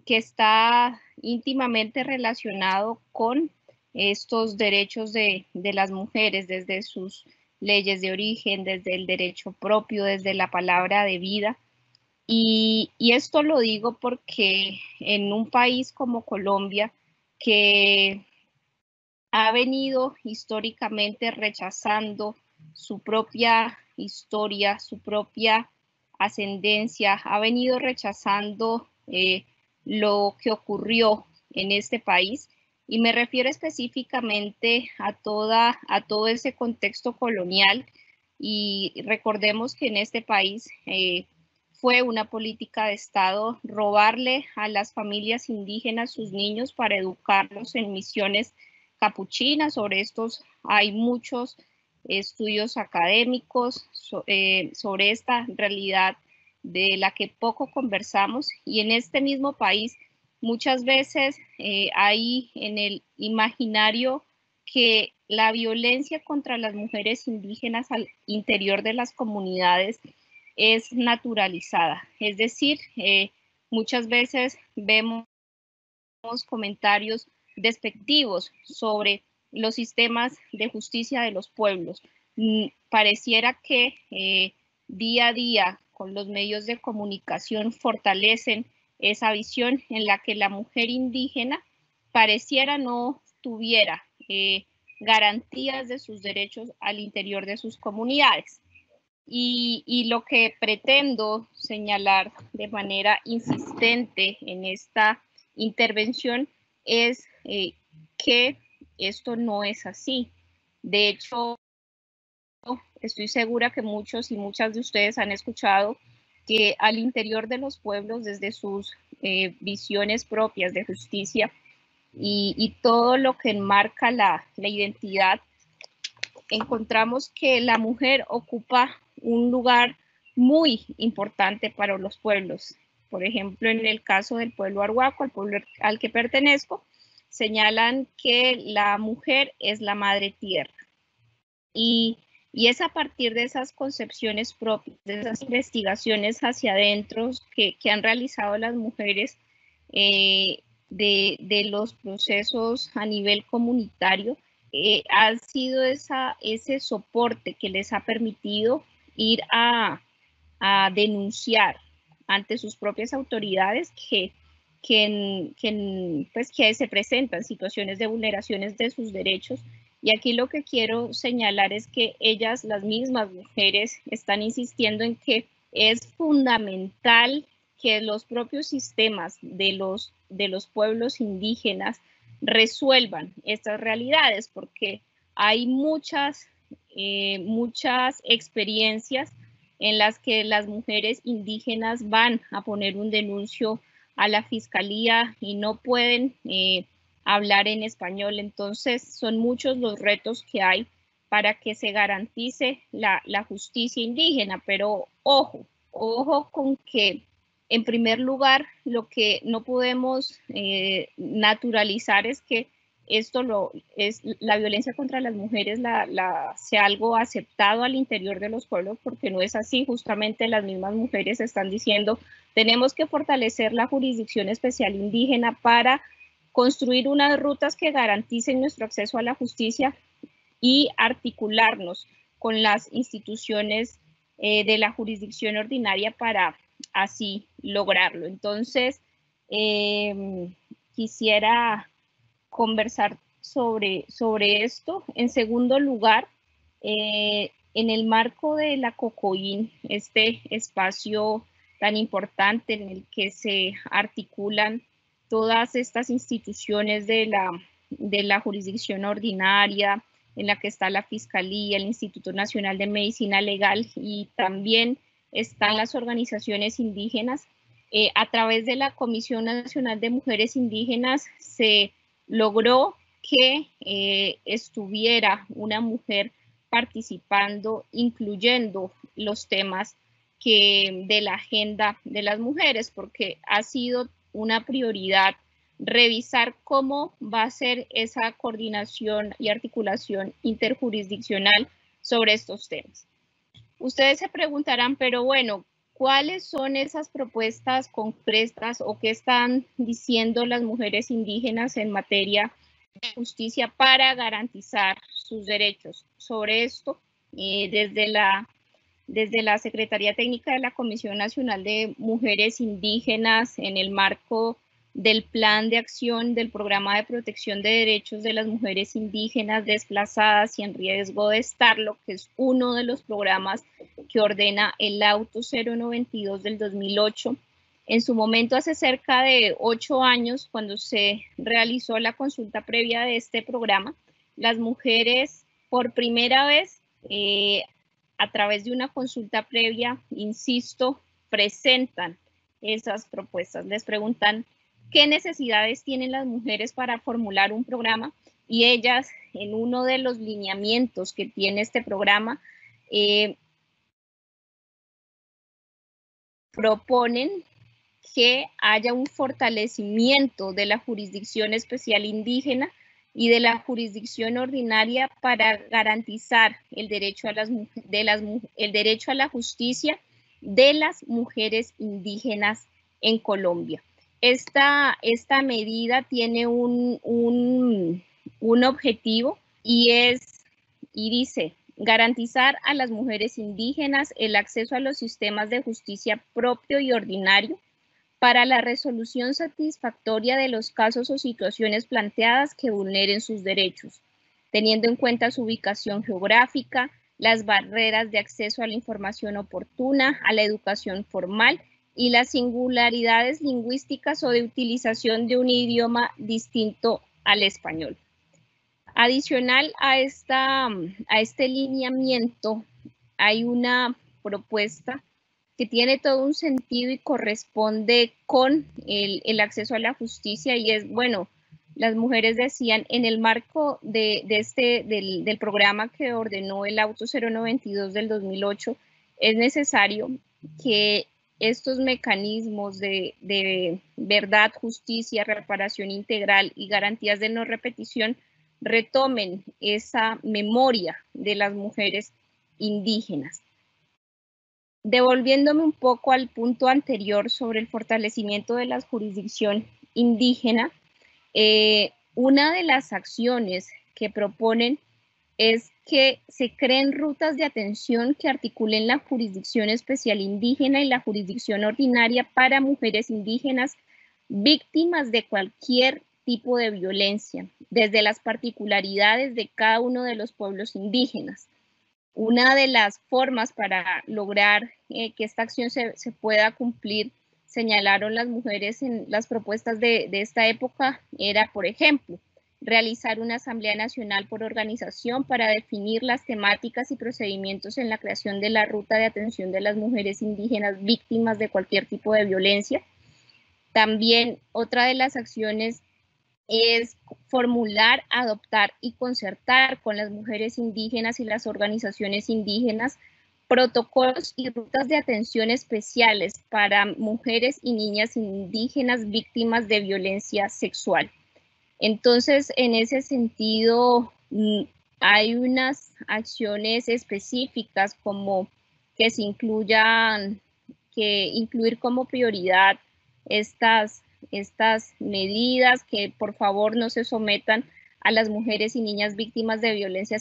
Speaker 4: que está íntimamente relacionado con estos derechos de las mujeres, desde sus leyes de origen, desde el derecho propio, desde la palabra de vida. Y esto lo digo porque en un país como Colombia, que ha venido históricamente rechazando su propia historia, su propia ascendencia, ha venido rechazando lo que ocurrió en este país, y me refiero específicamente a todo ese contexto colonial. Y recordemos que en este país fue una política de Estado robarle a las familias indígenas sus niños para educarlos en misiones capuchinas. Sobre estos hay muchos estudios académicos sobre esta realidad de la que poco conversamos, y en este mismo país muchas veces hay en el imaginario que la violencia contra las mujeres indígenas al interior de las comunidades es naturalizada. Es decir, muchas veces vemos comentarios despectivos sobre los sistemas de justicia de los pueblos. Pareciera que día a día con los medios de comunicación fortalecen esa visión en la que la mujer indígena pareciera no tuviera garantías de sus derechos al interior de sus comunidades. Y lo que pretendo señalar de manera insistente en esta intervención es que esto no es así. De hecho, estoy segura que muchos y muchas de ustedes han escuchado que al interior de los pueblos, desde sus visiones propias de justicia y todo lo que enmarca la identidad, encontramos que la mujer ocupa un lugar muy importante para los pueblos. Por ejemplo, en el caso del pueblo arhuaco, al pueblo al que pertenezco, señalan que la mujer es la madre tierra. Y es a partir de esas concepciones propias, de esas investigaciones hacia adentro que han realizado las mujeres de los procesos a nivel comunitario, ha sido ese soporte que les ha permitido ir a denunciar ante sus propias autoridades que que se presentan situaciones de vulneraciones de sus derechos. Y aquí lo que quiero señalar es que ellas, las mismas mujeres, están insistiendo en que es fundamental que los propios sistemas de los pueblos indígenas resuelvan estas realidades, porque hay muchas experiencias en las que las mujeres indígenas van a poner un denuncio a la fiscalía y no pueden hablar en español. Entonces son muchos los retos que hay para que se garantice la justicia indígena, pero ojo con que en primer lugar lo que no podemos naturalizar es que la violencia contra las mujeres sea algo aceptado al interior de los pueblos, porque no es así. Justamente las mismas mujeres están diciendo, tenemos que fortalecer la jurisdicción especial indígena para construir unas rutas que garanticen nuestro acceso a la justicia y articularnos con las instituciones de la jurisdicción ordinaria para así lograrlo. Entonces, quisiera conversar sobre esto. En segundo lugar, en el marco de la COCOIN, este espacio tan importante en el que se articulan todas estas instituciones de la jurisdicción ordinaria, en la que está la Fiscalía, el Instituto Nacional de Medicina Legal y también están las organizaciones indígenas. A través de la Comisión Nacional de Mujeres Indígenas se logró que estuviera una mujer participando, incluyendo los temas de la agenda de las mujeres, porque ha sido una prioridad revisar cómo va a ser esa coordinación y articulación interjurisdiccional sobre estos temas. Ustedes se preguntarán, pero bueno, ¿cuáles son esas propuestas concretas o qué están diciendo las mujeres indígenas en materia de justicia para garantizar sus derechos? Sobre esto, desde la Secretaría Técnica de la Comisión Nacional de Mujeres Indígenas, en el marco del Plan de Acción del Programa de Protección de Derechos de las Mujeres Indígenas Desplazadas y en Riesgo de Estarlo, que es uno de los programas que ordena el Auto 092 del 2008. En su momento, hace cerca de 8 años, cuando se realizó la consulta previa de este programa, las mujeres por primera vez, a través de una consulta previa, insisto, presentan esas propuestas. Les preguntan qué necesidades tienen las mujeres para formular un programa y ellas, en uno de los lineamientos que tiene este programa, proponen que haya un fortalecimiento de la jurisdicción especial indígena y de la jurisdicción ordinaria para garantizar el derecho a la justicia de las mujeres indígenas en Colombia. Esta medida tiene un objetivo y dice garantizar a las mujeres indígenas el acceso a los sistemas de justicia propio y ordinario para la resolución satisfactoria de los casos o situaciones planteadas que vulneren sus derechos, teniendo en cuenta su ubicación geográfica, las barreras de acceso a la información oportuna, a la educación formal y las singularidades lingüísticas o de utilización de un idioma distinto al español. Adicional a este lineamiento, hay una propuesta que tiene todo un sentido y corresponde con el acceso a la justicia y es, bueno, las mujeres decían en el marco del programa que ordenó el Auto 092 del 2008, es necesario que estos mecanismos de verdad, justicia, reparación integral y garantías de no repetición retomen esa memoria de las mujeres indígenas. Devolviéndome un poco al punto anterior sobre el fortalecimiento de la jurisdicción indígena, una de las acciones que proponen es que se creen rutas de atención que articulen la jurisdicción especial indígena y la jurisdicción ordinaria para mujeres indígenas víctimas de cualquier tipo de violencia, desde las particularidades de cada uno de los pueblos indígenas. Una de las formas para lograr que esta acción se pueda cumplir, señalaron las mujeres en las propuestas de esta época, era, por ejemplo, realizar una Asamblea Nacional por organización para definir las temáticas y procedimientos en la creación de la ruta de atención de las mujeres indígenas víctimas de cualquier tipo de violencia. También otra de las acciones es formular, adoptar y concertar con las mujeres indígenas y las organizaciones indígenas protocolos y rutas de atención especiales para mujeres y niñas indígenas víctimas de violencia sexual. Entonces, en ese sentido, hay unas acciones específicas como que se incluyan, que incluir como prioridad estas medidas, que por favor no se sometan a las mujeres y niñas víctimas de violencia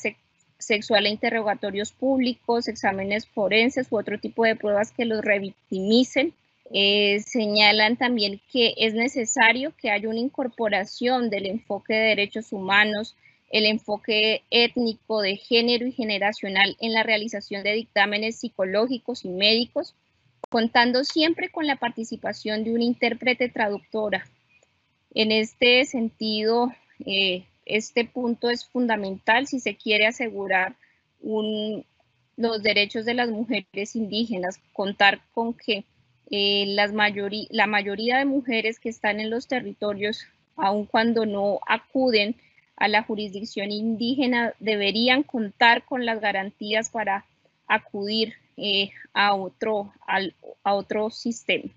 Speaker 4: sexual a interrogatorios públicos, exámenes forenses u otro tipo de pruebas que los revictimicen. Señalan también que es necesario que haya una incorporación del enfoque de derechos humanos, el enfoque étnico, de género y generacional en la realización de dictámenes psicológicos y médicos, contando siempre con la participación de una intérprete traductora. En este sentido, este punto es fundamental si se quiere asegurar los derechos de las mujeres indígenas, contar con que la mayoría de mujeres que están en los territorios, aun cuando no acuden a la jurisdicción indígena, deberían contar con las garantías para acudir a otro sistema.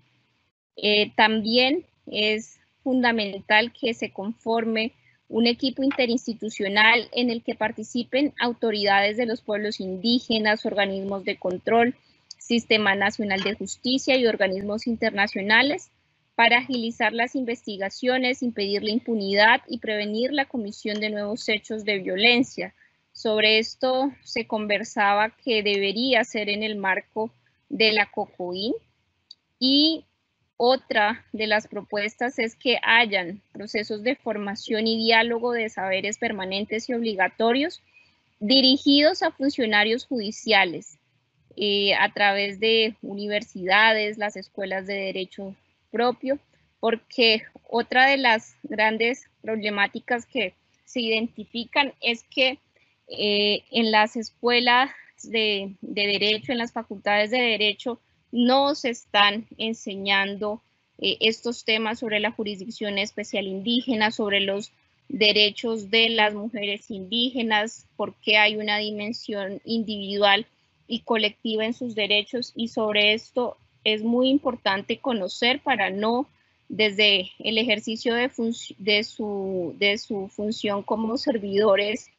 Speaker 4: También es fundamental que se conforme un equipo interinstitucional en el que participen autoridades de los pueblos indígenas, organismos de control, Sistema Nacional de Justicia y organismos internacionales para agilizar las investigaciones, impedir la impunidad y prevenir la comisión de nuevos hechos de violencia. Sobre esto se conversaba que debería ser en el marco de la COCOIN, y otra de las propuestas es que hayan procesos de formación y diálogo de saberes permanentes y obligatorios dirigidos a funcionarios judiciales a través de universidades, las escuelas de derecho propio, porque otra de las grandes problemáticas que se identifican es que en las escuelas de derecho, en las facultades de derecho, no se están enseñando estos temas sobre la jurisdicción especial indígena, sobre los derechos de las mujeres indígenas, porque hay una dimensión individual y colectiva en sus derechos, y sobre esto es muy importante conocer para no, desde el ejercicio de su función como servidores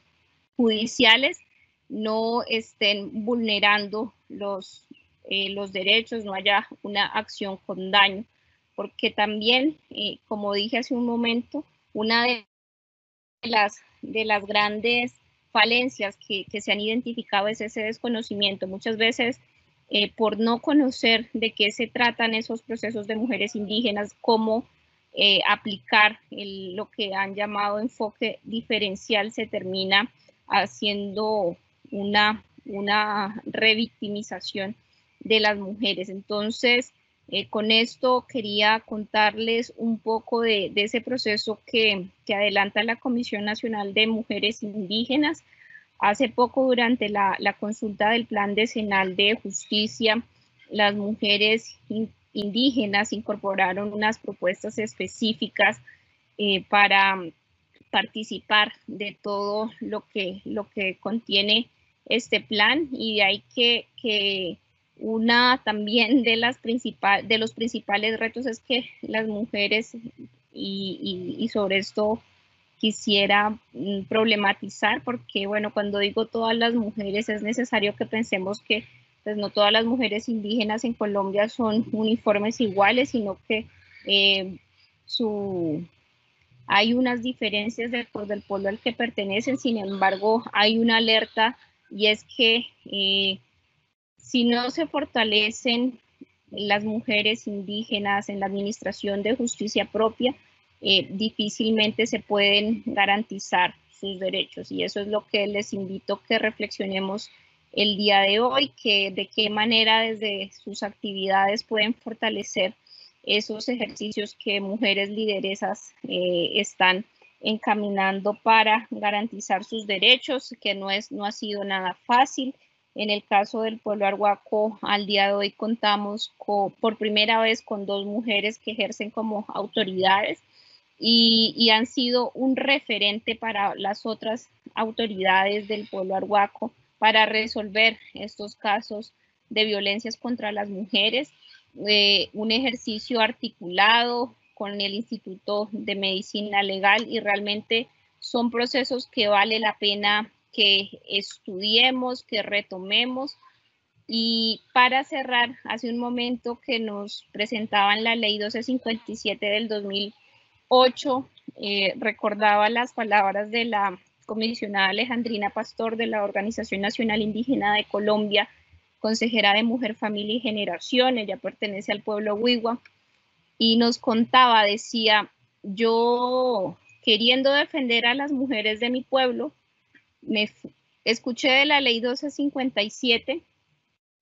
Speaker 4: judiciales, no estén vulnerando los derechos, no haya una acción con daño, porque también, como dije hace un momento, una de las grandes falencias que se han identificado es ese desconocimiento. Muchas veces, por no conocer de qué se tratan esos procesos de mujeres indígenas, cómo aplicar lo que han llamado enfoque diferencial, se termina haciendo una revictimización de las mujeres. Entonces, con esto quería contarles un poco de ese proceso que adelanta la Comisión Nacional de Mujeres Indígenas. Hace poco, durante la consulta del Plan Decenal de Justicia, las mujeres indígenas incorporaron unas propuestas específicas para participar de todo lo que contiene este plan, y de ahí que una también de los principales retos es que las mujeres, y sobre esto quisiera problematizar, porque bueno, cuando digo todas las mujeres es necesario que pensemos que pues no todas las mujeres indígenas en Colombia son uniformes iguales, sino que hay unas diferencias del pueblo al que pertenecen. Sin embargo, hay una alerta, y es que si no se fortalecen las mujeres indígenas en la administración de justicia propia, difícilmente se pueden garantizar sus derechos. Y eso es lo que les invito que reflexionemos el día de hoy, que de qué manera desde sus actividades pueden fortalecer esos ejercicios que mujeres lideresas están encaminando para garantizar sus derechos, que no ha sido nada fácil. En el caso del pueblo arhuaco, al día de hoy contamos por primera vez con 2 mujeres que ejercen como autoridades y han sido un referente para las otras autoridades del pueblo arhuaco para resolver estos casos de violencias contra las mujeres. Un ejercicio articulado con el Instituto de Medicina Legal, y realmente son procesos que vale la pena que estudiemos, que retomemos. Y para cerrar, hace un momento que nos presentaban la ley 1257 del 2008, recordaba las palabras de la comisionada Alejandrina Pastor de la Organización Nacional Indígena de Colombia, consejera de Mujer, Familia y Generación. Ella pertenece al pueblo Wiwa, y nos contaba, decía: yo, queriendo defender a las mujeres de mi pueblo, escuché de la ley 1257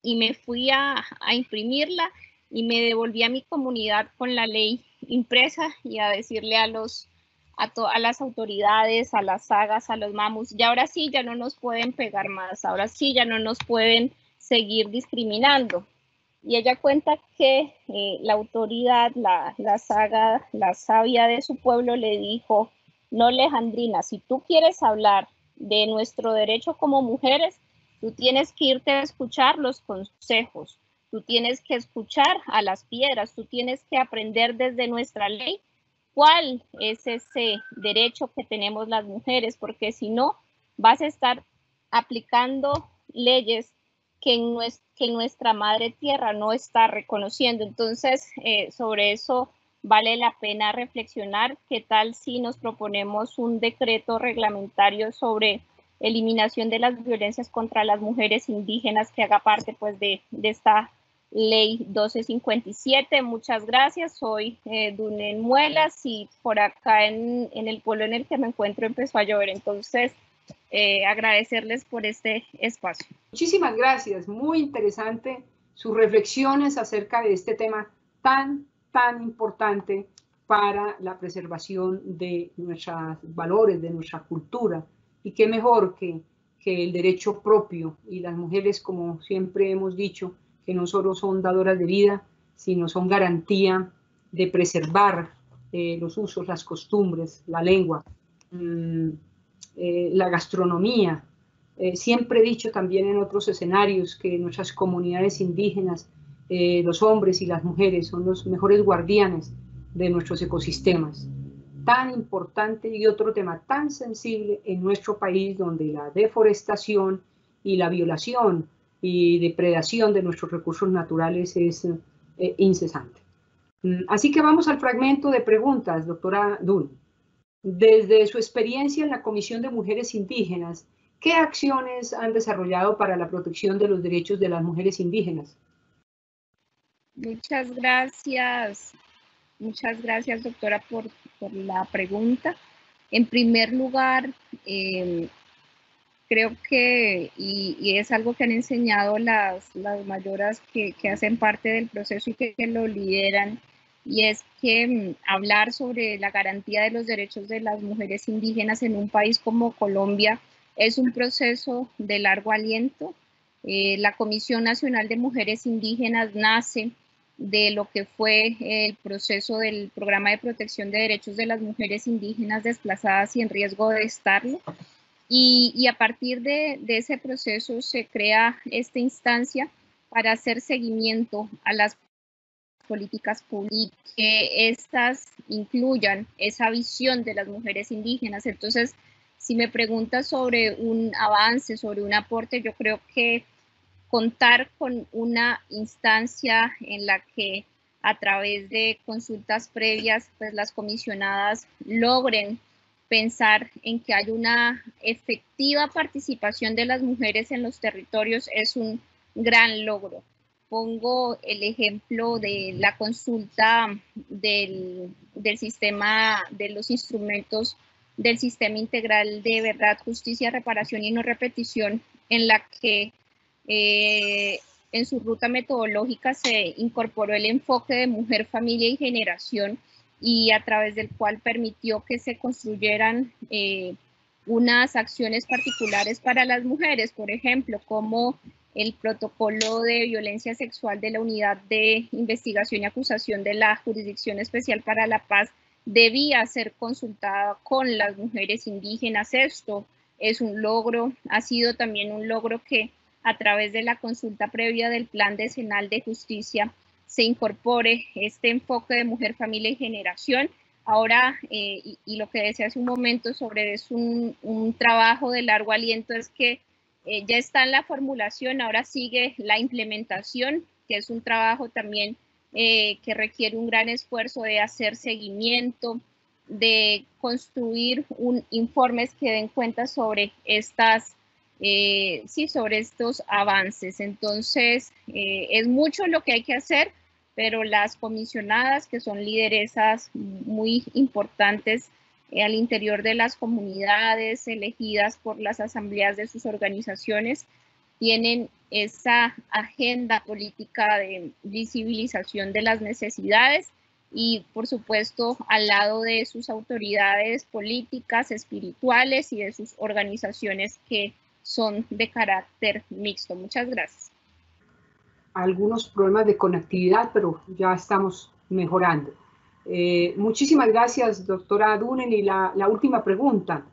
Speaker 4: y me fui a imprimirla y me devolví a mi comunidad con la ley impresa y a decirle a las autoridades, a las sagas, a los mamus, y ahora sí ya no nos pueden pegar más, ahora sí ya no nos pueden seguir discriminando. Y ella cuenta que la autoridad, la saga, la sabia de su pueblo le dijo: no, Alejandrina, si tú quieres hablar de nuestro derecho como mujeres, tú tienes que irte a escuchar los consejos, tú tienes que escuchar a las piedras, tú tienes que aprender desde nuestra ley cuál es ese derecho que tenemos las mujeres, porque si no, vas a estar aplicando leyes que en nuestra madre tierra no está reconociendo. Entonces, sobre eso vale la pena reflexionar. ¿Qué tal si nos proponemos un decreto reglamentario sobre eliminación de las violencias contra las mujeres indígenas que haga parte pues de esta ley 1257? Muchas gracias. Soy Dunen Muelas, y por acá en el pueblo en el que me encuentro empezó a llover, entonces agradecerles por este espacio.
Speaker 1: Muchísimas gracias, muy interesante sus reflexiones acerca de este tema tan importante para la preservación de nuestros valores, de nuestra cultura. Y qué mejor que el derecho propio, y las mujeres, como siempre hemos dicho, que no solo son dadoras de vida, sino son garantía de preservar los usos, las costumbres, la lengua, la gastronomía. Siempre he dicho también en otros escenarios que nuestras comunidades indígenas, los hombres y las mujeres, son los mejores guardianes de nuestros ecosistemas. Tan importante, y otro tema tan sensible en nuestro país, donde la deforestación y la violación y depredación de nuestros recursos naturales es incesante. Así que vamos al fragmento de preguntas, doctora Dun. Desde su experiencia en la Comisión de Mujeres Indígenas, ¿qué acciones han desarrollado para la protección de los derechos de las mujeres indígenas?
Speaker 4: Muchas gracias, doctora, por la pregunta. En primer lugar, creo que, y es algo que han enseñado las mayoras que hacen parte del proceso y que lo lideran, y es que hablar sobre la garantía de los derechos de las mujeres indígenas en un país como Colombia es un proceso de largo aliento. La Comisión Nacional de Mujeres Indígenas nace de lo que fue el proceso del Programa de Protección de Derechos de las Mujeres Indígenas Desplazadas y en Riesgo de Estarlo. Y a partir de ese proceso se crea esta instancia para hacer seguimiento a las políticas públicas, que estas incluyan esa visión de las mujeres indígenas. Entonces, si me preguntas sobre un avance, sobre un aporte, yo creo que contar con una instancia en la que a través de consultas previas, pues las comisionadas logren pensar en que hay una efectiva participación de las mujeres en los territorios es un gran logro. pongo el ejemplo de la consulta del sistema, de los instrumentos del Sistema Integral de Verdad, Justicia, Reparación y No Repetición, en la que en su ruta metodológica se incorporó el enfoque de mujer, familia y generación, y a través del cual permitió que se construyeran unas acciones particulares para las mujeres, por ejemplo, como el protocolo de violencia sexual de la Unidad de Investigación y Acusación de la Jurisdicción Especial para la Paz debía ser consultada con las mujeres indígenas. Esto es un logro, ha sido también un logro que a través de la consulta previa del Plan Decenal de Justicia se incorpore este enfoque de mujer, familia y generación. Ahora, y lo que decía hace un momento sobre es un trabajo de largo aliento, es que ya está en la formulación, ahora sigue la implementación, que es un trabajo también que requiere un gran esfuerzo de hacer seguimiento, de construir informes que den cuenta sobre sobre estos avances. Entonces, es mucho lo que hay que hacer, pero las comisionadas, que son lideresas muy importantes al interior de las comunidades, elegidas por las asambleas de sus organizaciones, tienen esa agenda política de visibilización de las necesidades y, por supuesto, al lado de sus autoridades políticas, espirituales y de sus organizaciones que son de carácter mixto. Muchas gracias.
Speaker 1: Algunos problemas de conectividad, pero ya estamos mejorando. Muchísimas gracias, doctora Dunen. Y la última pregunta: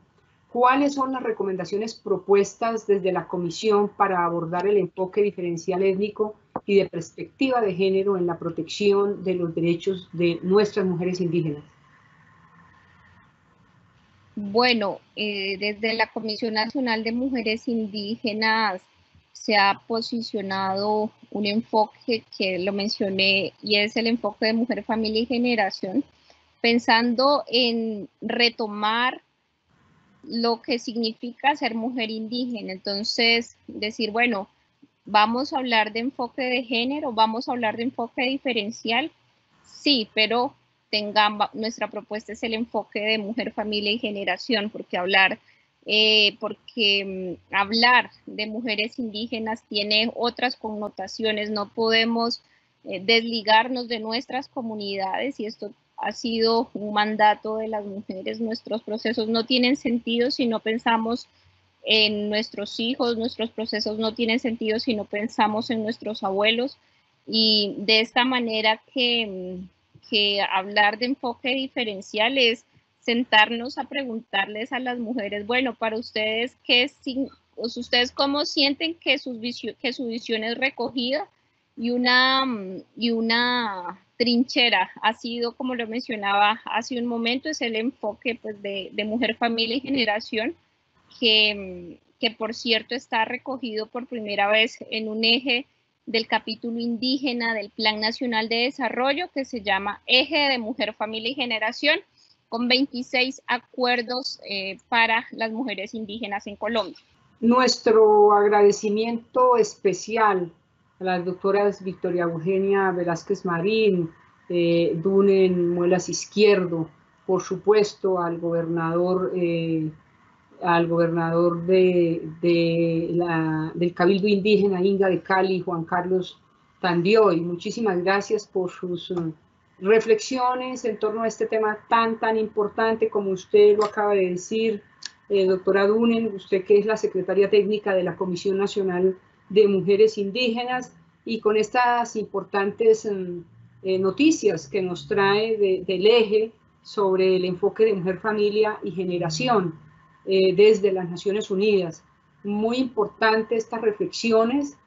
Speaker 1: ¿cuáles son las recomendaciones propuestas desde la Comisión para abordar el enfoque diferencial étnico y de perspectiva de género en la protección de los derechos de nuestras mujeres indígenas?
Speaker 4: Bueno, desde la Comisión Nacional de Mujeres Indígenas se ha posicionado un enfoque que lo mencioné, y es el enfoque de mujer, familia y generación, pensando en retomar lo que significa ser mujer indígena. Entonces, decir, bueno, vamos a hablar de enfoque de género, vamos a hablar de enfoque diferencial, sí, pero nuestra propuesta es el enfoque de mujer, familia y generación, porque hablar de mujeres indígenas tiene otras connotaciones. No podemos desligarnos de nuestras comunidades, y esto ha sido un mandato de las mujeres. Nuestros procesos no tienen sentido si no pensamos en nuestros hijos, nuestros procesos no tienen sentido si no pensamos en nuestros abuelos, y de esta manera que hablar de enfoque diferencial es sentarnos a preguntarles a las mujeres, bueno, para ustedes, ¿ustedes cómo sienten que su visión es recogida? Y una trinchera ha sido, como lo mencionaba hace un momento, es el enfoque pues, de mujer, familia y generación, que por cierto está recogido por primera vez en un eje del capítulo indígena del Plan Nacional de Desarrollo, que se llama Eje de Mujer, Familia y Generación, con 26 acuerdos para las mujeres indígenas en Colombia.
Speaker 1: Nuestro agradecimiento especial a las doctoras Victoria Eugenia Velázquez Marín, Dunen Muelas Izquierdo, por supuesto al gobernador del Cabildo Indígena Inga de Cali, Juan Carlos Tandioy. Muchísimas gracias por sus reflexiones en torno a este tema tan importante, como usted lo acaba de decir, doctora Dunen, usted que es la secretaria técnica de la Comisión Nacional de Mujeres Indígenas, y con estas importantes noticias que nos trae del eje sobre el enfoque de mujer, familia y generación desde las Naciones Unidas. Muy importante estas reflexiones.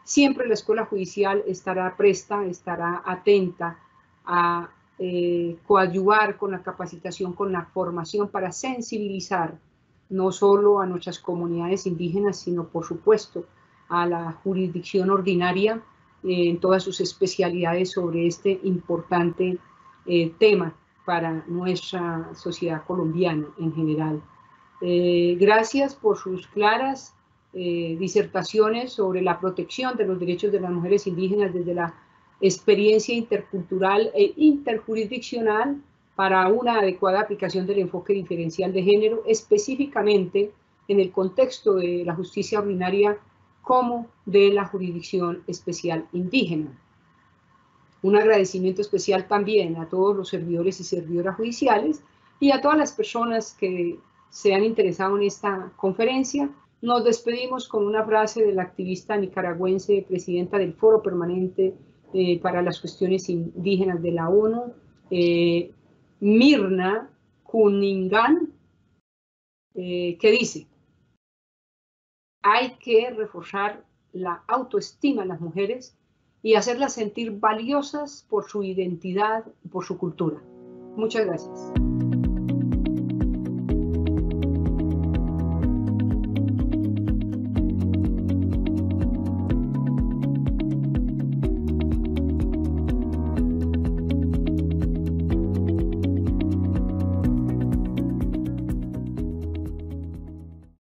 Speaker 1: Siempre la Escuela Judicial estará presta, estará atenta a coadyuvar con la capacitación, con la formación, para sensibilizar no solo a nuestras comunidades indígenas, sino por supuesto a la jurisdicción ordinaria en todas sus especialidades sobre este importante tema para nuestra sociedad colombiana en general. Gracias por sus claras disertaciones sobre la protección de los derechos de las mujeres indígenas desde la experiencia intercultural e interjurisdiccional para una adecuada aplicación del enfoque diferencial de género, específicamente en el contexto de la justicia ordinaria como de la jurisdicción especial indígena. Un agradecimiento especial también a todos los servidores y servidoras judiciales y a todas las personas que se han interesado en esta conferencia. Nos despedimos con una frase de la activista nicaragüense, presidenta del Foro Permanente para las Cuestiones Indígenas de la ONU, Mirna Cunningham, que dice: hay que reforzar la autoestima en las mujeres y hacerlas sentir valiosas por su identidad y por su cultura. Muchas gracias.